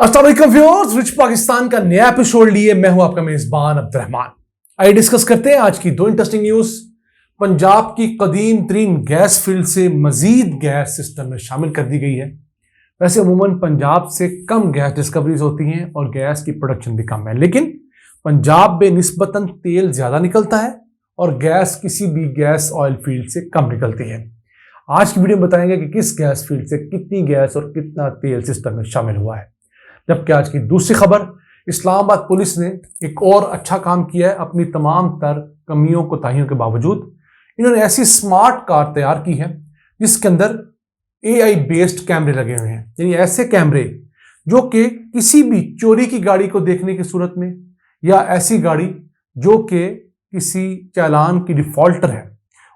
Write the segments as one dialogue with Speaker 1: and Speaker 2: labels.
Speaker 1: अस्सलाम वालेकुम viewers, rich Pakistan का नया एपिसोड लिए मैं हूं आपका मेजबान अब्दुर्रहमान। आइए डिस्कस करते हैं आज की दो इंटरेस्टिंग न्यूज। पंजाब की कदीम तरीन गैस फील्ड से मजीद गैस सिस्टम में शामिल कर दी गई है। वैसे अमूमन पंजाब से कम गैस डिस्कवरीज होती हैं और गैस की प्रोडक्शन भी कम है, लेकिन पंजाब में निस्बतन तेल ज्यादा निकलता है और गैस किसी भी गैस ऑयल फील्ड से कम निकलती है। आज की वीडियो में बताएंगे कि किस गैस फील्ड से कितनी गैस और कितना तेल सिस्टम में शामिल हुआ है। जबकि आज की दूसरी खबर, इस्लामाबाद पुलिस ने एक और अच्छा काम किया है। अपनी तमाम तर कमियों कोताहियों के बावजूद इन्होंने ऐसी स्मार्ट कार तैयार की है जिसके अंदर AI बेस्ड कैमरे लगे हुए हैं, यानी ऐसे कैमरे जो कि किसी भी चोरी की गाड़ी को देखने की सूरत में या ऐसी गाड़ी जो कि किसी चालान की डिफॉल्टर है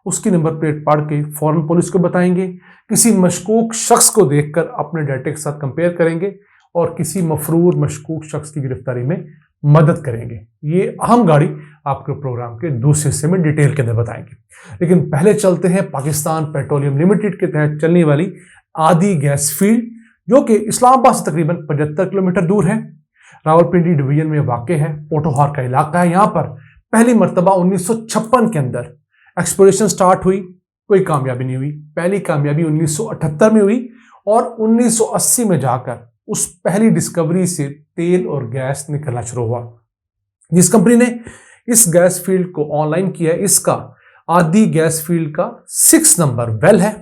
Speaker 1: उसकी नंबर प्लेट पढ़ के फौरन पुलिस को बताएंगे, किसी मशकूक शख्स को देखकर अपने डाटे के साथ कंपेयर करेंगे और किसी मफरूर मशकूक शख्स की गिरफ्तारी में मदद करेंगे। ये अहम गाड़ी आपके प्रोग्राम के दूसरे हिस्से में डिटेल के अंदर बताएंगे, लेकिन पहले चलते हैं पाकिस्तान पेट्रोलियम लिमिटेड के तहत चलने वाली आदि गैस फील्ड, जो कि इस्लामाबाद से तकरीबन 75 किलोमीटर दूर है। रावलपिंडी डिवीजन में वाक़ है, पोटोहार का इलाका है। यहाँ पर पहली मरतबा 1956 के अंदर एक्सप्लोरेशन स्टार्ट हुई, कोई कामयाबी नहीं हुई। पहली कामयाबी 1978 में हुई और 1980 में जाकर उस पहली डिस्कवरी से तेल और गैस निकलना शुरू हुआ। जिस कंपनी ने इस गैस फील्ड को ऑनलाइन किया है, इसका आदि गैस फील्ड का 6 नंबर वेल है।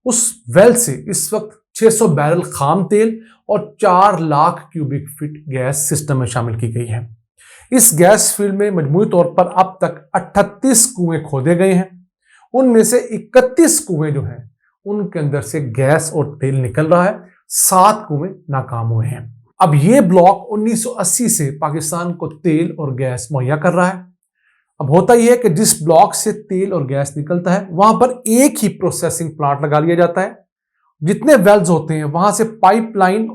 Speaker 1: उस वेल से इस वक्त 600 बैरल खाम तेल और 4 lakh cubic feet gas system में शामिल की गई है। इस गैस फील्ड में मजमूई तौर पर अब तक 38 कुएं खोदे गए हैं। उनमें से 31 कुएं जो हैं उनके अंदर से गैस और तेल निकल रहा है, 7 कुएं नाकाम हुए हैं। अब ये ब्लॉक 1980 से पाकिस्तान को तेल और गैस मुहैया कर रहा है। अब होता यह है कि जिस ब्लॉक से तेल और गैस निकलता है वहां पर एक ही प्रोसेसिंग प्लांट लगा लिया जाता है। जितने वेल्स होते हैं वहां से पाइपलाइन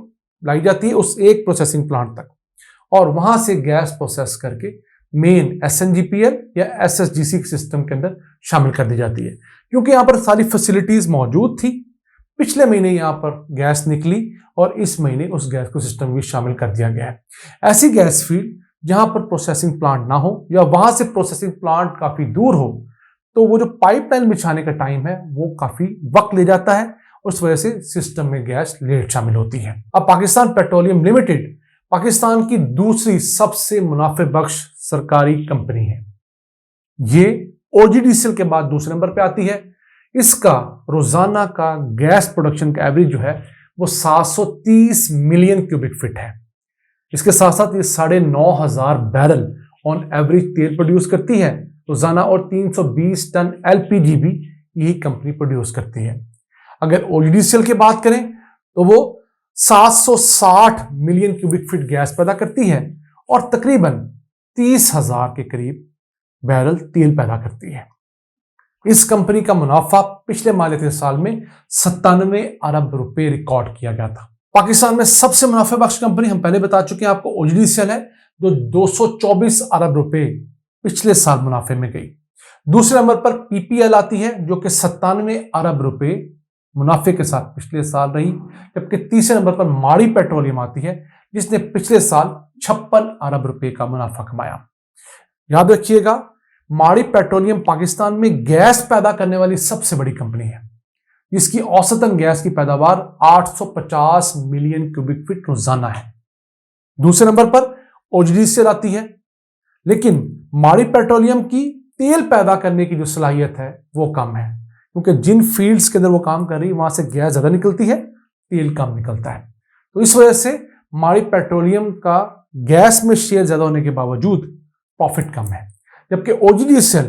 Speaker 1: लाई जाती है उस एक प्रोसेसिंग प्लांट तक और वहां से गैस प्रोसेस करके मेन SNGPL या SSGC सिस्टम के अंदर शामिल कर दी जाती है। क्योंकि यहां पर सारी फैसिलिटीज मौजूद थी, पिछले महीने यहां पर गैस निकली और इस महीने उस गैस को सिस्टम में शामिल कर दिया गया है। ऐसी गैस फील्ड जहां पर प्रोसेसिंग प्लांट ना हो या वहां से प्रोसेसिंग प्लांट काफी दूर हो तो वो जो पाइपलाइन बिछाने का टाइम है वो काफी वक्त ले जाता है, उस वजह से सिस्टम में गैस लेट शामिल होती है। अब पाकिस्तान पेट्रोलियम लिमिटेड पाकिस्तान की दूसरी सबसे मुनाफे बख्श सरकारी कंपनी है। ये OGDCL के बाद दूसरे नंबर पे आती है। इसका रोजाना का गैस प्रोडक्शन का एवरेज जो है वो 730 मिलियन क्यूबिक फीट है। इसके साथ साथ ये 9,500 बैरल ऑन एवरेज तेल प्रोड्यूस करती है रोजाना और 320 टन LPG भी यही कंपनी प्रोड्यूस करती है। अगर OGDCL की बात करें तो वो 760 मिलियन क्यूबिक फीट गैस पैदा करती है और तकरीबन 30,000 के करीब बैरल तेल पैदा करती है। इस कंपनी का मुनाफा पिछले मालियाती साल में 97 अरब रुपए रिकॉर्ड किया गया था। पाकिस्तान में सबसे मुनाफे बख्श कंपनी हम पहले बता चुके हैं आपको OGDCL है, जो 224 अरब रुपए पिछले साल मुनाफे में गई। दूसरे नंबर पर PPL आती है जो कि 97 अरब रुपए मुनाफे के साथ पिछले साल रही, जबकि तीसरे नंबर पर माड़ी पेट्रोलियम आती है जिसने पिछले साल 56 अरब रुपए का मुनाफा कमाया। याद रखिएगा, माड़ी पेट्रोलियम पाकिस्तान में गैस पैदा करने वाली सबसे बड़ी कंपनी है, जिसकी औसतन गैस की पैदावार 850 मिलियन क्यूबिक फीट रोजाना है। दूसरे नंबर पर OGDCL आती है, लेकिन माड़ी पेट्रोलियम की तेल पैदा करने की जो सलाहियत है वो कम है, क्योंकि जिन फील्ड्स के अंदर वो काम कर रही है वहां से गैस ज्यादा निकलती है, तेल कम निकलता है। तो इस वजह से माड़ी पेट्रोलियम का गैस में शेयर ज्यादा होने के बावजूद प्रॉफिट कम है, जबकि OGDCL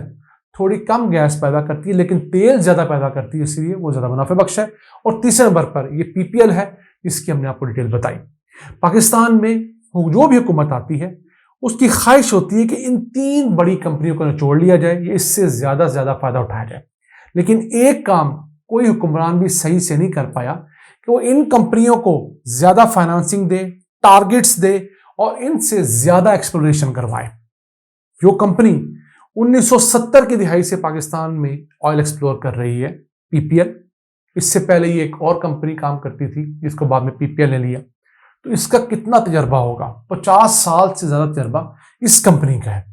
Speaker 1: थोड़ी कम गैस पैदा करती है लेकिन तेल ज्यादा पैदा करती है, इसलिए वो ज्यादा मुनाफे बख्श है। और तीसरे नंबर पर ये PPL है, जिसकी हमने आपको डिटेल बताई। पाकिस्तान में जो भी हुकूमत आती है उसकी ख्वाहिश होती है कि इन 3 बड़ी कंपनियों को निचोड़ लिया जाए, ये इससे ज्यादा से ज्यादा फायदा उठाया जाए। लेकिन एक काम कोई हुक्मरान भी सही से नहीं कर पाया कि वो इन कंपनियों को ज्यादा फाइनेंसिंग दे, टारगेट्स दे और इनसे ज्यादा एक्सप्लोरेशन करवाए। जो कंपनी 1970 की दिहाई से पाकिस्तान में ऑयल एक्सप्लोर कर रही है, PPL, इससे पहले ये एक और कंपनी काम करती थी जिसको बाद में PPL ने लिया। तो इसका कितना तजर्बा होगा? 50 साल से ज्यादा तजर्बा इस कंपनी का है।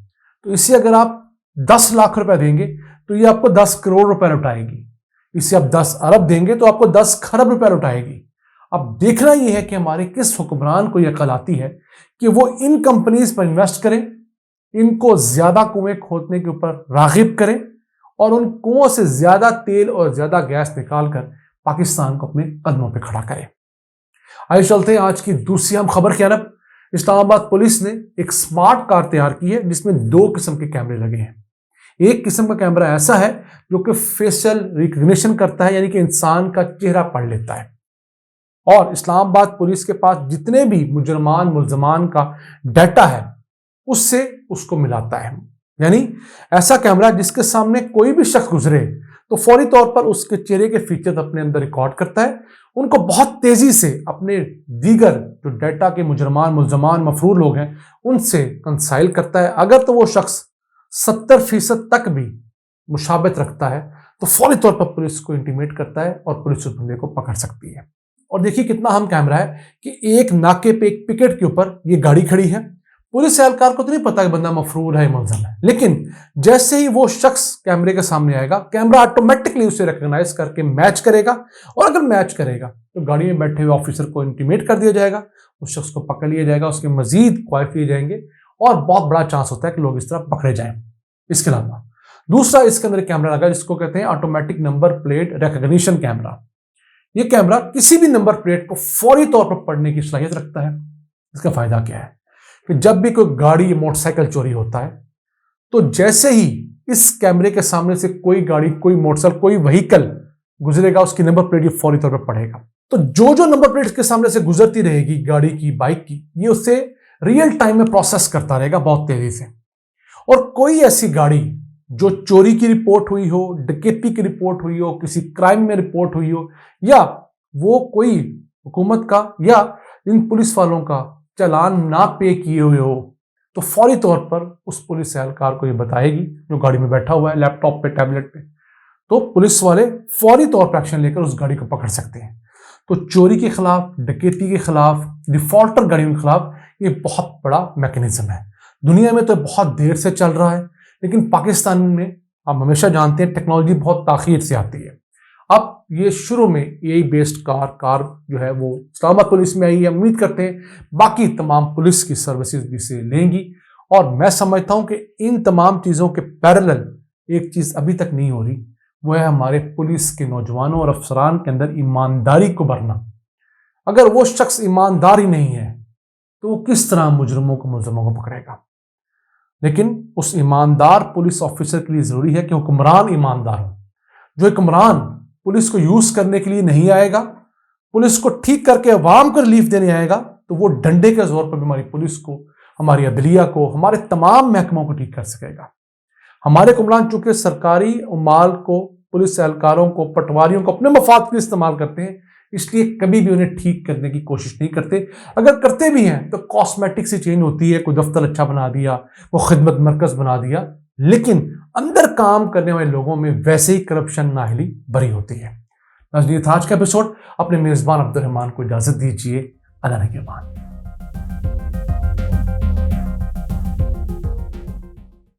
Speaker 1: तो इसे अगर आप 10 लाख रुपए देंगे तो ये आपको 10 करोड़ रुपए लौटाएगी। इसे आप 10 अरब देंगे तो आपको 10 खरब रुपए लौटाएगी। अब देखना यह है कि हमारे किस हुक्मरान को यह अकल आती है कि वो इन कंपनीज पर इन्वेस्ट करें, इनको ज्यादा कुएं खोदने के ऊपर रागिब करें और उन कुओं से ज्यादा तेल और ज्यादा गैस निकालकर पाकिस्तान को अपने कदमों पर खड़ा करें। आइए चलते हैं आज की दूसरी अहम खबर की तरफ। इस्लामाबाद पुलिस ने एक स्मार्ट कार तैयार की है जिसमें 2 किस्म के कैमरे लगे हैं। एक किस्म का कैमरा ऐसा है जो कि फेशियल रिकग्निशन करता है, यानी कि इंसान का चेहरा पढ़ लेता है, और इस्लामाबाद पुलिस के पास जितने भी मुल्जमान का डाटा है उससे उसको मिलाता है। यानी ऐसा कैमरा जिसके सामने कोई भी शख्स गुजरे तो फौरी तौर पर उसके चेहरे के फीचर्स अपने अंदर रिकॉर्ड करता है, उनको बहुत तेजी से अपने दीगर जो डाटा के मुल्जमान मफरूर लोग हैं उनसे कंसाइल करता है। अगर तो वो शख्स 70% तक भी मुशाबत रखता है तो फौरी तौर पर पुलिस को इंटीमेट करता है और पुलिस उस बंदे को पकड़ सकती है। और देखिए कितना अहम कैमरा है कि एक नाके पे एक पिकेट के ऊपर ये गाड़ी खड़ी है। पुलिस एहलकार को तो नहीं पता कि बंदा मफरूर है, मुल्ज़म है, लेकिन जैसे ही वो शख्स कैमरे के सामने आएगा कैमरा ऑटोमेटिकली उसे रिकॉग्नाइज करके मैच करेगा, और अगर मैच करेगा तो गाड़ी में बैठे हुए ऑफिसर को इंटीमेट कर दिया जाएगा, उस शख्स को पकड़ लिया जाएगा, उसके मजीद क्वाइफ लिए जाएंगे और बहुत बड़ा चांस होता है कि लोग इस तरह पकड़े जाएं। इसके अलावा दूसरा इसके अंदर कैमरा लगा जिसको कहते हैं automatic number plate recognition camera. यह कैमरा किसी भी नंबर प्लेट को फौरी तौर पर पढ़ने की सलाहियत रखता है। इसका फायदा क्या है कि जब भी कोई गाड़ी या मोटरसाइकिल चोरी होता है तो जैसे ही इस कैमरे के सामने से कोई गाड़ी, कोई मोटरसाइकिल, कोई व्हीकल गुजरेगा उसकी नंबर प्लेट ये फौरी तौर पर पढ़ेगा। तो जो नंबर प्लेट के सामने से गुजरती रहेगी गाड़ी की, बाइक की, ये उससे रियल टाइम में प्रोसेस करता रहेगा बहुत तेजी से। और कोई ऐसी गाड़ी जो चोरी की रिपोर्ट हुई हो, डकैती की रिपोर्ट हुई हो, किसी क्राइम में रिपोर्ट हुई हो, या वो कोई हुकूमत का या इन पुलिस वालों का चालान ना पे किए हुए हो, तो फौरी तौर पर उस पुलिस एहलकार को ये बताएगी जो गाड़ी में बैठा हुआ है, लैपटॉप पे, टैबलेट पे, तो पुलिस वाले फौरी तौर पर एक्शन लेकर उस गाड़ी को पकड़ सकते हैं। तो चोरी के खिलाफ, डकैती के खिलाफ, डिफॉल्टर गाड़ियों के खिलाफ ये बहुत बड़ा मैकेनिज्म है। दुनिया में तो बहुत देर से चल रहा है, लेकिन पाकिस्तान में आप हमेशा जानते हैं टेक्नोलॉजी बहुत ताखीर से आती है। अब ये शुरू में एआई बेस्ड कार जो है वो इस्लामाबाद पुलिस में आई है। उम्मीद करते हैं बाकी तमाम पुलिस की सर्विसेज भी इसे लेंगी, और मैं समझता हूं कि इन तमाम चीज़ों के पैरेलल एक चीज़ अभी तक नहीं हो रही, वो है हमारे पुलिस के नौजवानों और अफसरान के अंदर ईमानदारी को भरना। अगर वो शख्स ईमानदार ही नहीं है तो वो किस तरह मुजरिमों को पकड़ेगा। लेकिन उस ईमानदार पुलिस ऑफिसर के लिए जरूरी है कि हुक्मरान ईमानदार हो। जो हुक्मरान पुलिस को यूज करने के लिए नहीं आएगा, पुलिस को ठीक करके अवाम को रिलीफ देने आएगा, तो वो डंडे के जोर पर भी हमारी पुलिस को, हमारी अदलिया को, हमारे तमाम महकमों को ठीक कर सकेगा। हमारे हुक्मरान चूंकि सरकारी माल को, पुलिस एहलकारों को, पटवारियों को अपने मफाद के लिए इस्तेमाल करते हैं, इसलिए कभी भी उन्हें ठीक करने की कोशिश नहीं करते। अगर करते भी हैं तो कॉस्मेटिक से चेंज होती है, कोई दफ्तर अच्छा बना दिया, वो खिदमत मरकज बना दिया, लेकिन अंदर काम करने वाले लोगों में वैसे ही करप्शन नाहली भरी होती है। आज का एपिसोड, अपने मेजबान अब्दुल रहमान को इजाजत दीजिए। अल्लाह ने के बाद।